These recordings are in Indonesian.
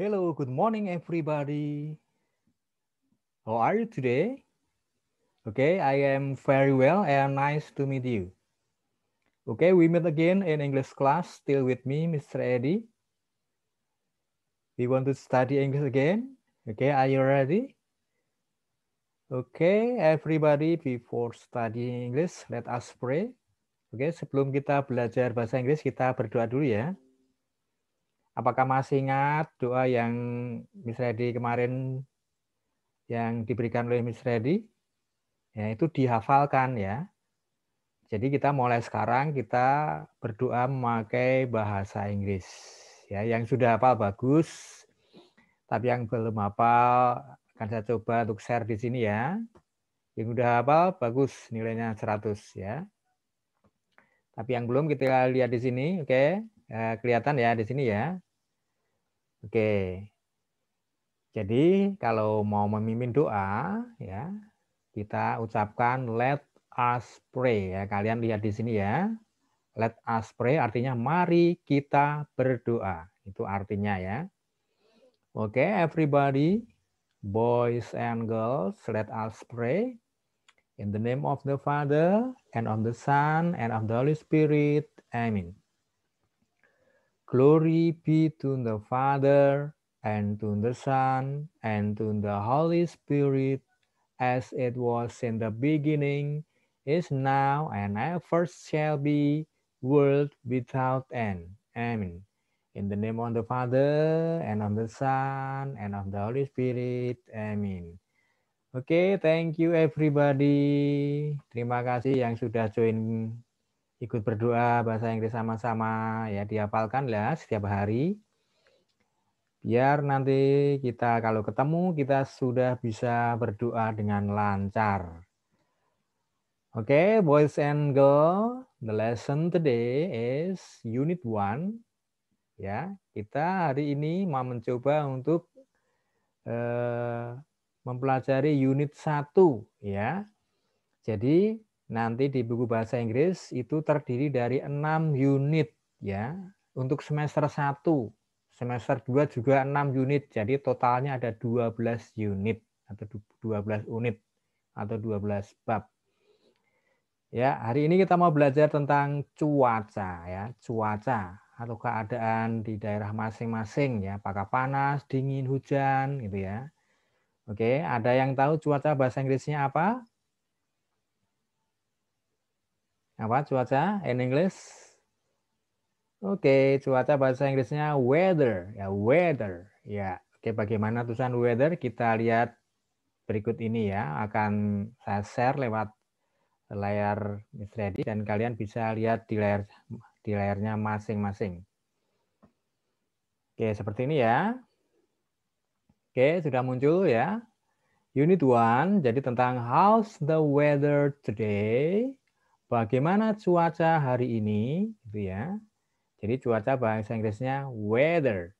Hello, good morning, everybody. How are you today? Okay, I am very well and nice to meet you. Okay, we meet again in English class, still with me, Mr. Eddie. We want to study English again. Okay, are you ready? Okay, everybody, before studying English, let us pray. Oke, sebelum kita belajar bahasa Inggris, kita berdoa dulu ya. Apakah masih ingat doa yang Miss Reddy kemarin yang diberikan oleh Miss Reddy? Ya, itu dihafalkan ya. Jadi kita mulai sekarang kita berdoa memakai bahasa Inggris. Ya, yang sudah hafal bagus, tapi yang belum hafal akan saya coba untuk share di sini ya. Yang sudah hafal bagus, nilainya 100 ya. Tapi yang belum kita lihat di sini, oke. Kelihatan ya di sini ya. Oke. Jadi kalau mau memimpin doa ya, kita ucapkan let us pray ya. Kalian lihat di sini ya. Let us pray artinya mari kita berdoa. Itu artinya ya. Oke, everybody, boys and girls, let us pray. In the name of the Father, and of the Son, and of the Holy Spirit. Amen. Glory be to the Father, and to the Son, and to the Holy Spirit, as it was in the beginning, is now, and ever shall be, world without end. Amen. In the name of the Father, and of the Son, and of the Holy Spirit. Amen. Oke, thank you everybody. Terima kasih yang sudah join ikut berdoa bahasa Inggris sama-sama. Ya, dihafalkan lah setiap hari. Biar nanti kita kalau ketemu, kita sudah bisa berdoa dengan lancar. Oke, boys and girls, the lesson today is Unit 1. Ya, kita hari ini mau mencoba untuk mempelajari Unit 1. Ya. Jadi, nanti di buku bahasa Inggris itu terdiri dari 6 unit. Ya, untuk semester 1. Semester 2 juga 6 unit. Jadi, totalnya ada 12 unit atau 12 unit atau 12 bab. Ya, hari ini kita mau belajar tentang cuaca ya, cuaca atau keadaan di daerah masing-masing ya, apakah panas, dingin, hujan gitu ya. Oke, ada yang tahu cuaca bahasa Inggrisnya apa? Apa cuaca in English? Oke, cuaca bahasa Inggrisnya weather ya, weather. Ya, oke, bagaimana tulisan weather? Kita lihat berikut ini ya, akan saya share lewat layar Miss Reddy dan kalian bisa lihat di layarnya masing-masing. Oke, seperti ini ya. Oke, sudah muncul ya. Unit 1 jadi tentang how's the weather today? Bagaimana cuaca hari ini gitu ya. Jadi cuaca bahasa Inggrisnya weather.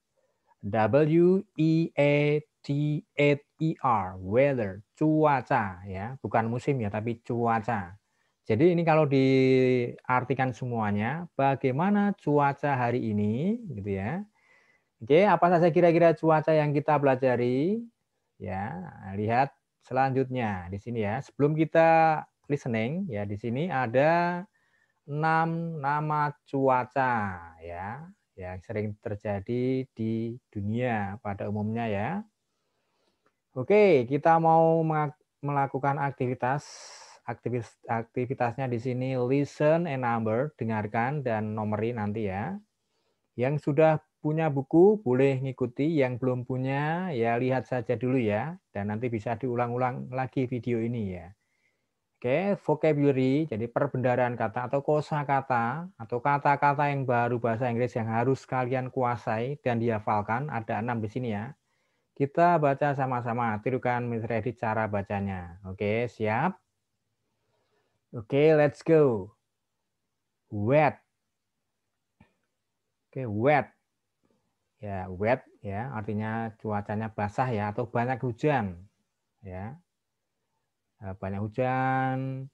W E A T H E R, weather, cuaca ya, bukan musim ya, tapi cuaca. Jadi ini kalau diartikan semuanya, bagaimana cuaca hari ini, gitu ya. Oke, apa saja kira-kira cuaca yang kita pelajari? Ya, lihat selanjutnya di sini ya. Sebelum kita listening, ya di sini ada 6 nama cuaca ya, yang sering terjadi di dunia pada umumnya ya. Oke, kita mau melakukan aktivitasnya di sini listen and number, dengarkan dan nomori nanti ya. Yang sudah punya buku boleh ngikuti, yang belum punya ya lihat saja dulu ya, dan nanti bisa diulang-ulang lagi video ini ya. Oke, vocabulary, jadi perbendaharaan kata atau kosakata atau kata-kata yang baru bahasa Inggris yang harus kalian kuasai dan dihafalkan, ada 6 di sini ya. Kita baca sama-sama, tirukan Miss Reddy cara bacanya. Oke, siap? Oke, let's go. Wet. Oke, wet. Ya, wet ya, artinya cuacanya basah ya atau banyak hujan. Ya. Banyak hujan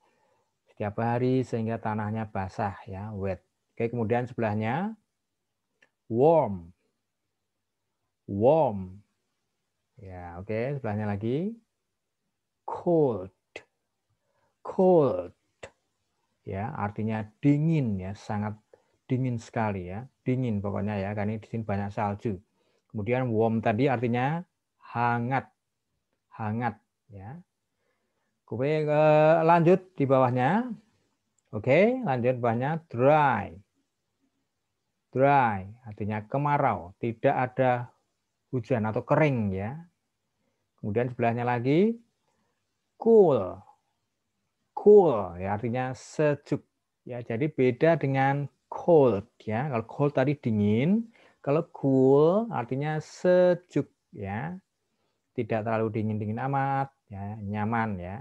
setiap hari sehingga tanahnya basah ya, wet. Oke, kemudian sebelahnya warm. warm. Ya, oke, sebelahnya lagi. Cold. Cold. Ya, artinya dingin ya, sangat dingin sekali ya. Dingin pokoknya ya, karena di sini banyak salju. Kemudian warm tadi artinya hangat. Hangat ya. Oke, lanjut di bawahnya. Oke, lanjut bawahnya dry. Dry artinya kemarau, tidak ada hujan atau kering ya. Kemudian sebelahnya lagi cool. Cool ya artinya sejuk ya. Jadi beda dengan cold ya. Kalau cold tadi dingin, kalau cool artinya sejuk ya. Tidak terlalu dingin-dingin amat ya, nyaman ya.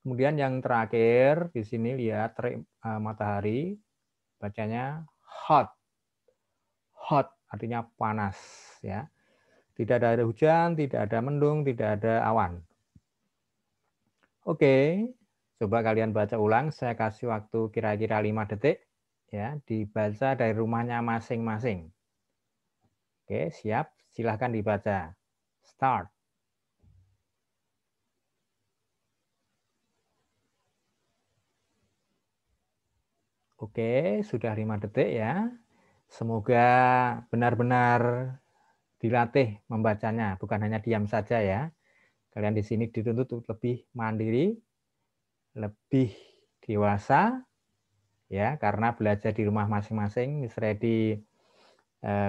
Kemudian yang terakhir di sini lihat terik matahari, bacanya hot. Hot artinya panas ya. Tidak ada hujan, tidak ada mendung, tidak ada awan. Oke, coba kalian baca ulang. Saya kasih waktu kira-kira 5 detik ya, dibaca dari rumahnya masing-masing. Oke, siap. Silahkan dibaca. Start. Oke, sudah 5 detik ya. Semoga benar-benar dilatih membacanya, bukan hanya diam saja ya. Kalian di sini dituntut untuk lebih mandiri, lebih dewasa, ya, karena belajar di rumah masing-masing. Miss Reddy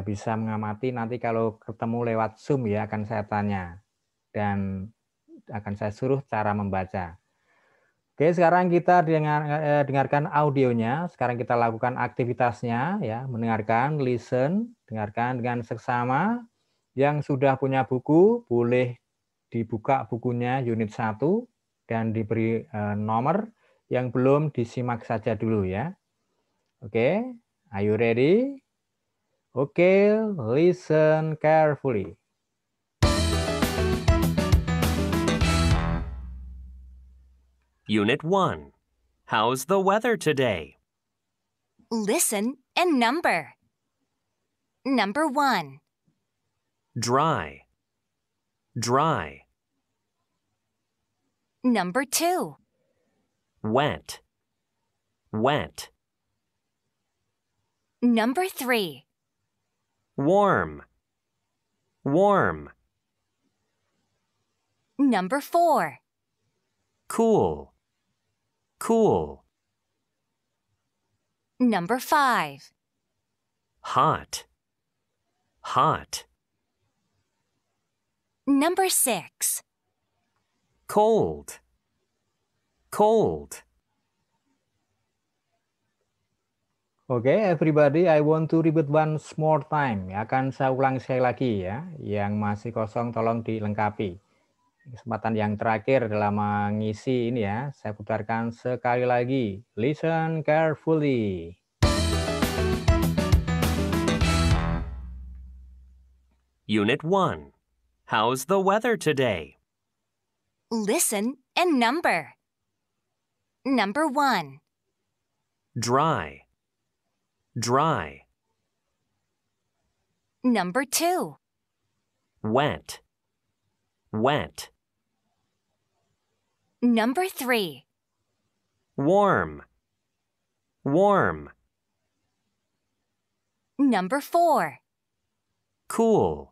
bisa mengamati nanti kalau ketemu lewat Zoom ya, akan saya tanya dan akan saya suruh cara membaca. Oke, sekarang kita dengarkan audionya. Sekarang kita lakukan aktivitasnya ya, mendengarkan, listen, dengarkan dengan seksama. Yang sudah punya buku boleh dibuka bukunya unit 1 dan diberi nomor. Yang belum disimak saja dulu ya. Oke, are you ready? Oke, listen carefully. Unit 1. How's the weather today? Listen and number. Number 1. Dry. Dry. Number 2. Wet. Wet. Number 3. Warm. Warm. Number 4. Cool. Cool. Number 5. Hot. Hot. Number 6. Cold. Cold. Oke, everybody, I want to repeat once more time. Ya, akan saya ulang sekali lagi ya. Yang masih kosong tolong dilengkapi. Kesempatan yang terakhir dalam mengisi ini ya, saya putarkan sekali lagi. Listen carefully. Unit 1. How's the weather today? Listen and number. Number 1. Dry. Dry. Number 2. Wet. Wet. Number 3. Warm. Warm. Number 4. Cool.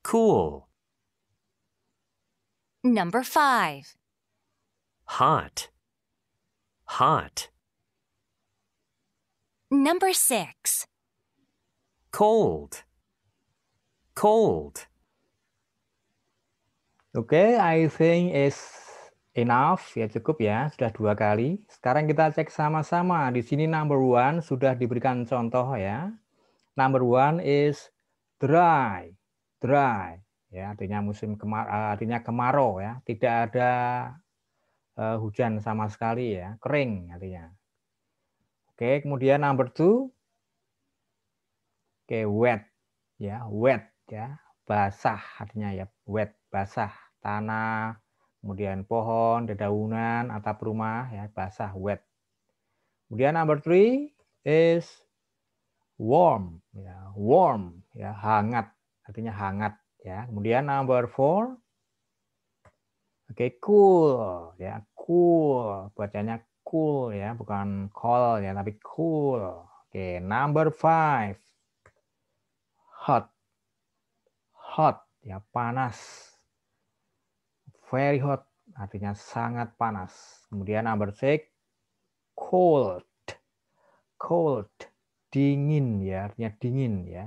Cool. Number 5. Hot. Hot. Number 6. Cold. Cold. Oke, I think is enough. Ya, cukup ya. Sudah 2 kali. Sekarang kita cek sama-sama. Di sini number 1 sudah diberikan contoh ya. Number 1 is dry. Dry. Ya, artinya artinya kemarau ya. Tidak ada hujan sama sekali ya. Kering artinya. Oke, kemudian number 2. Oke, wet. Ya, wet ya. Basah artinya ya. Wet, basah. Tanah, kemudian pohon, dedaunan, atap rumah, ya, basah, wet. Kemudian number 3 is warm, ya, warm, ya, hangat, artinya hangat ya. Kemudian number 4. Oke, cool ya, cool. Bacanya cool ya, bukan cold ya, tapi cool. Oke, number 5. Hot. Hot ya, panas. Very hot artinya sangat panas. Kemudian number 6. Cold. Cold. Dingin ya, artinya dingin ya.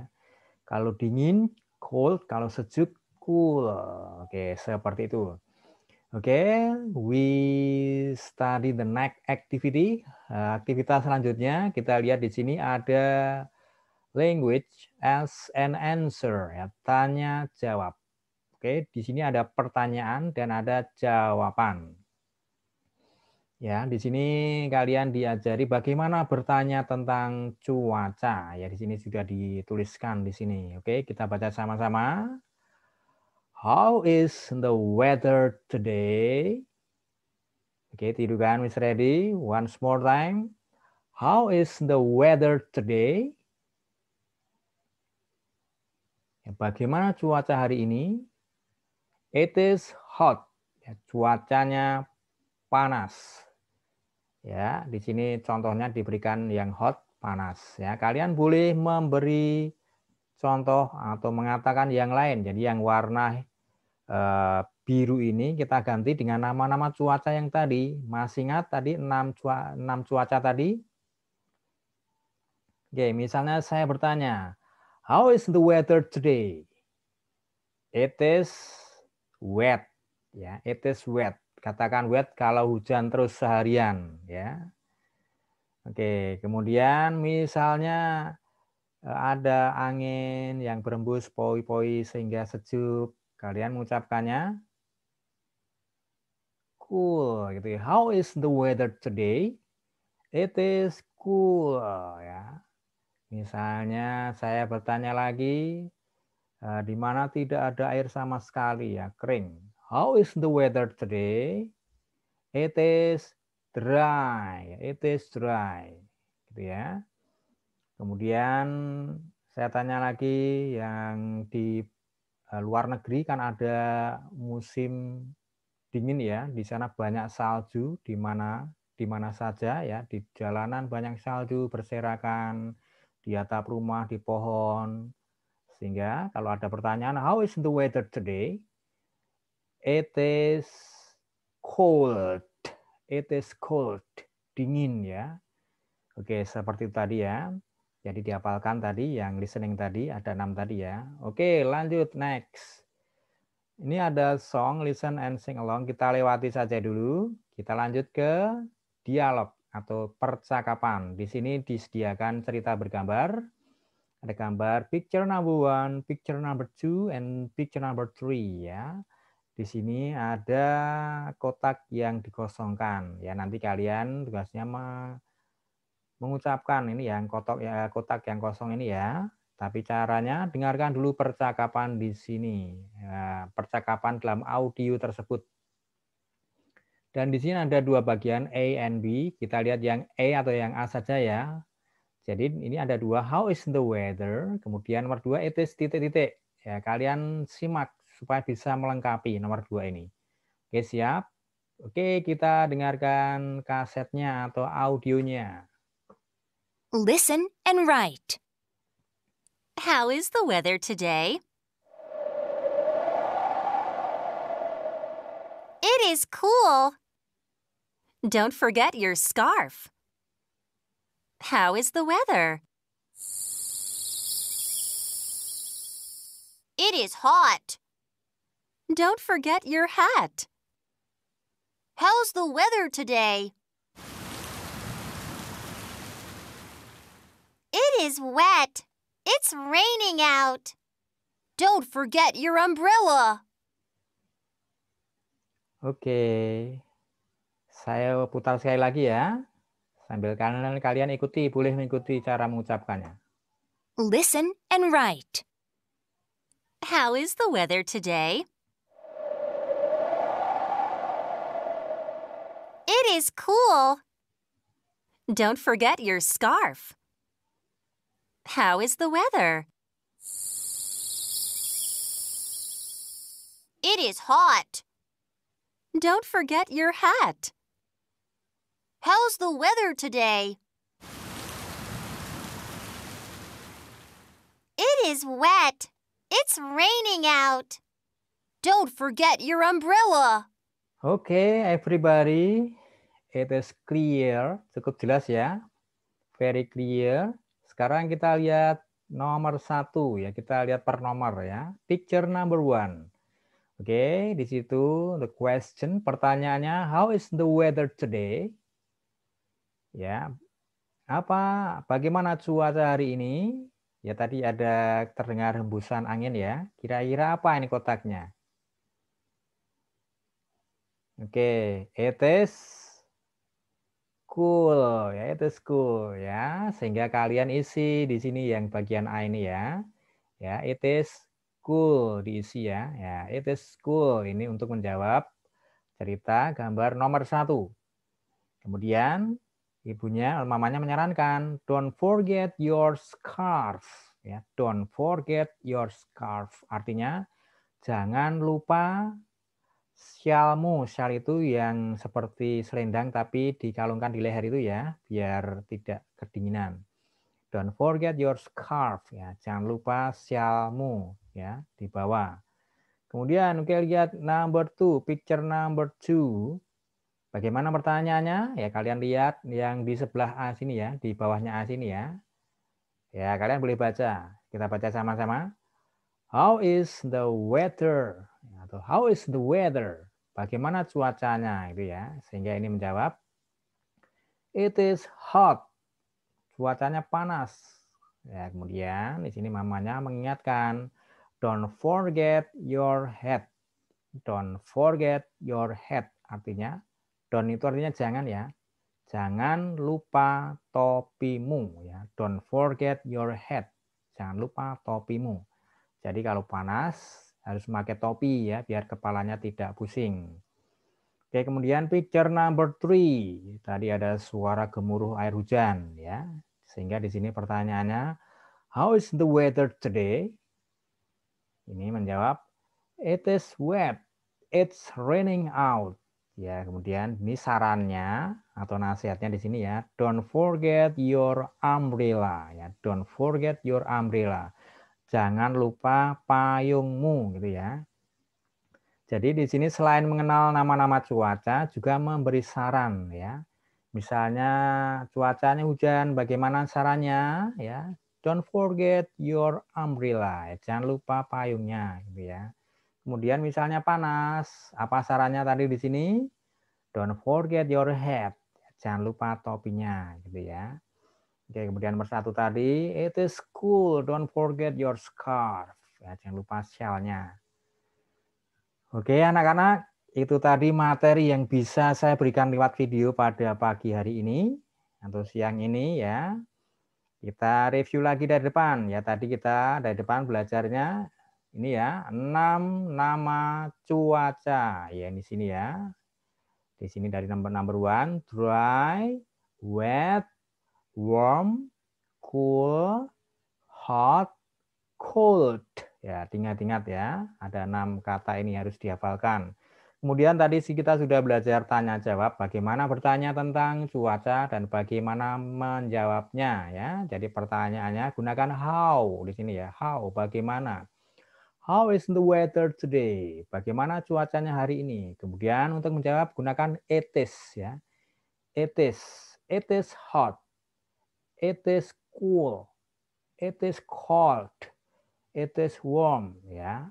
Kalau dingin cold, kalau sejuk cool. Oke, seperti itu. Oke, we study the next activity. Aktivitas selanjutnya kita lihat di sini ada language as an answer ya, tanya jawab. Oke, di sini ada pertanyaan dan ada jawaban. Ya, di sini kalian diajari bagaimana bertanya tentang cuaca. Ya, di sini sudah dituliskan di sini. Oke, kita baca sama-sama. How is the weather today? Oke, tidur kan, Miss Ready? Once more time. How is the weather today? Ya, bagaimana cuaca hari ini? It is hot. Ya, cuacanya panas. Ya, di sini contohnya diberikan yang hot, panas. Ya, kalian boleh memberi contoh atau mengatakan yang lain. Jadi yang warna biru ini kita ganti dengan nama-nama cuaca yang tadi. Masih ingat tadi 6 cuaca tadi? Oke, misalnya saya bertanya, how is the weather today? It is wet. Ya, it is wet. Katakan wet kalau hujan terus seharian, ya. Oke, kemudian misalnya ada angin yang berembus poi-poi sehingga sejuk. Kalian mengucapkannya cool gitu ya. How is the weather today? It is cool ya. Misalnya saya bertanya lagi, di mana tidak ada air sama sekali ya, kering. How is the weather today? It is dry. It is dry. Gitu ya. Kemudian saya tanya lagi yang di luar negeri kan ada musim dingin ya, di sana banyak salju di mana saja ya, di jalanan banyak salju berserakan, di atap rumah, di pohon. Sehingga kalau ada pertanyaan, how is the weather today? It is cold. It is cold. Dingin ya. Oke, seperti itu tadi ya. Jadi dihafalkan tadi yang listening tadi ada 6 tadi ya. Oke, lanjut next. Ini ada song listen and sing along. Kita lewati saja dulu. Kita lanjut ke dialog atau percakapan. Di sini disediakan cerita bergambar. Ada gambar picture number 1, picture number 2, and picture number 3 ya. Di sini ada kotak yang dikosongkan. Ya, nanti kalian tugasnya mengucapkan ini yang kotak yang kosong ini ya. Tapi caranya dengarkan dulu percakapan di sini. Ya, percakapan dalam audio tersebut. Dan di sini ada dua bagian A and B. Kita lihat yang A atau yang A saja ya. Jadi ini ada dua, how is the weather? Kemudian nomor 2, it is titik-titik. Ya, kalian simak supaya bisa melengkapi nomor 2 ini. Oke, siap? Oke, kita dengarkan kasetnya atau audionya. Listen and write. How is the weather today? It is cool. Don't forget your scarf. How is the weather? It is hot. Don't forget your hat. How's the weather today? It is wet. It's raining out. Don't forget your umbrella. Oke, saya putar sekali lagi ya. Sambil kalian ikuti, boleh mengikuti cara mengucapkannya. Listen and write. How is the weather today? It is cool. Don't forget your scarf. How is the weather? It is hot. Don't forget your hat. How's the weather today? It is wet. It's raining out. Don't forget your umbrella. Okay, everybody. It is clear. Cukup jelas ya. Very clear. Sekarang kita lihat nomor 1 ya. Kita lihat per nomor ya. Picture number 1. Oke, di situ the question, pertanyaannya, how is the weather today? Ya, bagaimana cuaca hari ini? Ya, tadi ada terdengar hembusan angin ya. Kira-kira apa ini kotaknya? Oke, it is cool ya, it is cool ya. Sehingga kalian isi di sini yang bagian A ini ya. Ya, it is cool diisi ya. Ya, it is cool ini untuk menjawab cerita gambar nomor 1. Kemudian ibunya, mamanya menyarankan, don't forget your scarf. Ya, don't forget your scarf. Artinya jangan lupa syalmu. Syal itu yang seperti selendang tapi dikalungkan di leher itu ya, biar tidak kedinginan. Don't forget your scarf. Ya, jangan lupa syalmu ya, dibawa. Kemudian oke, lihat number 2, picture number 2. Bagaimana pertanyaannya? Ya, kalian lihat yang di sebelah A sini ya, di bawahnya A sini ya. Ya, kalian boleh baca. Kita baca sama-sama. How is the weather? Atau how is the weather? Bagaimana cuacanya itu ya. Sehingga ini menjawab, it is hot. Cuacanya panas. Ya, kemudian di sini mamanya mengingatkan, don't forget your hat. Don't forget your hat. Artinya, don't itu artinya jangan ya. Jangan lupa topimu ya. Don't forget your hat. Jangan lupa topimu. Jadi kalau panas harus memakai topi ya, biar kepalanya tidak pusing. Oke, kemudian picture number 3. Tadi ada suara gemuruh air hujan ya. Sehingga di sini pertanyaannya, how is the weather today? Ini menjawab, it is wet. It's raining out. Ya, kemudian ini sarannya atau nasihatnya di sini ya, don't forget your umbrella ya. Don't forget your umbrella. Jangan lupa payungmu gitu ya. Jadi di sini selain mengenal nama-nama cuaca juga memberi saran ya. Misalnya cuacanya hujan, bagaimana sarannya ya? Don't forget your umbrella. Jangan lupa payungnya gitu ya. Kemudian misalnya panas, apa sarannya tadi di sini? Don't forget your hat. Jangan lupa topinya gitu ya. Oke, kemudian nomor 1 tadi, it is cool, don't forget your scarf. Ya, jangan lupa syalnya. Oke, anak-anak, itu tadi materi yang bisa saya berikan lewat video pada pagi hari ini atau siang ini ya. Kita review lagi dari depan ya. Tadi kita dari depan belajarnya ini ya, 6 nama cuaca. Ya, di sini ya. Di sini dari number 1, dry, wet, warm, cool, hot, cold. Ya, ingat-ingat ya, ada 6 kata ini harus dihafalkan. Kemudian tadi kita sudah belajar tanya jawab, bagaimana bertanya tentang cuaca dan bagaimana menjawabnya ya. Jadi pertanyaannya gunakan how di sini ya. How, bagaimana. How is the weather today? Bagaimana cuacanya hari ini? Kemudian untuk menjawab gunakan it is ya. It is hot. It is cool. It is cold. It is warm ya.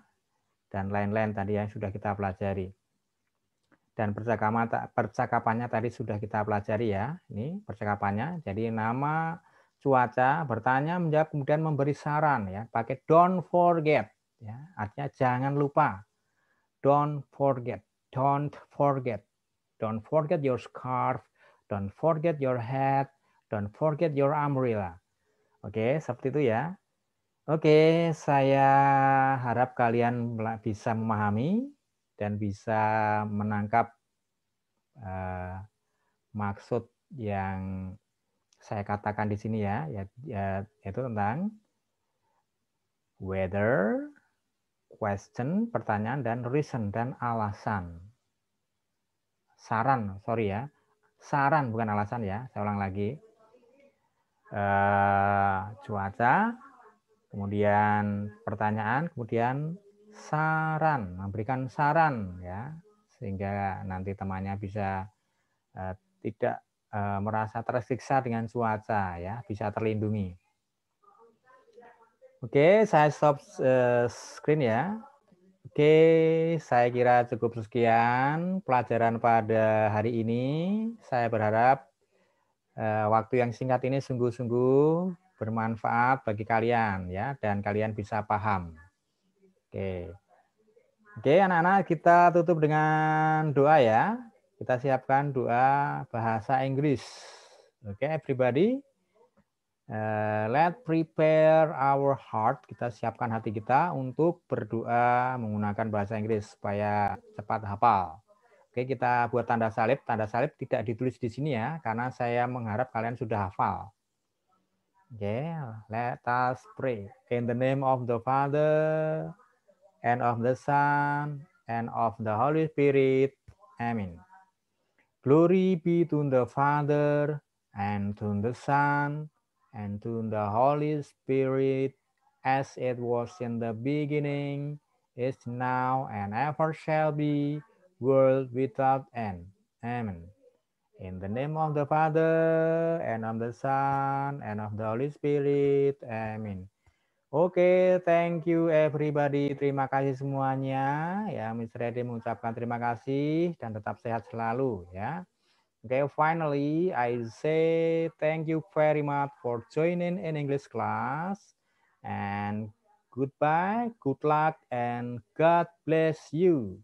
Dan lain-lain tadi yang sudah kita pelajari. Dan percakapannya tadi sudah kita pelajari ya. Ini percakapannya. Jadi nama cuaca, bertanya, menjawab, kemudian memberi saran ya. Pakai don't forget ya. Artinya jangan lupa. Don't forget. Don't forget. Don't forget your scarf. Don't forget your hat. Don't forget your umbrella. Oke, seperti itu ya. Oke, saya harap kalian bisa memahami dan bisa menangkap maksud yang saya katakan di sini ya, yaitu tentang weather, question, pertanyaan, dan reason, dan alasan. Saran, sorry ya. Saran, bukan alasan ya. Saya ulang lagi. Cuaca, kemudian pertanyaan, kemudian saran, memberikan saran ya, sehingga nanti temannya bisa tidak merasa tersiksa dengan cuaca ya, bisa terlindungi. Oke, saya stop screen ya. Oke, saya kira cukup sekian pelajaran pada hari ini. Saya berharap waktu yang singkat ini sungguh-sungguh bermanfaat bagi kalian ya, dan kalian bisa paham. Oke, anak-anak, kita tutup dengan doa ya. Kita siapkan doa bahasa Inggris. Oke, everybody. Let's prepare our heart. Kita siapkan hati kita untuk berdoa menggunakan bahasa Inggris supaya cepat hafal. Oke, kita buat tanda salib. Tanda salib tidak ditulis di sini ya, karena saya mengharap kalian sudah hafal. Oke, let us pray. In the name of the Father, and of the Son, and of the Holy Spirit. Amen. Glory be to the Father, and to the Son, and to the Holy Spirit, as it was in the beginning, is now, and ever shall be, world without end. Amen. In the name of the Father, and of the Son, and of the Holy Spirit. Amen. Oke, thank you everybody. Terima kasih semuanya. Ya, Miss Reddy mengucapkan terima kasih dan tetap sehat selalu ya. Oke, finally I say thank you very much for joining in English class, and goodbye, good luck, and God bless you.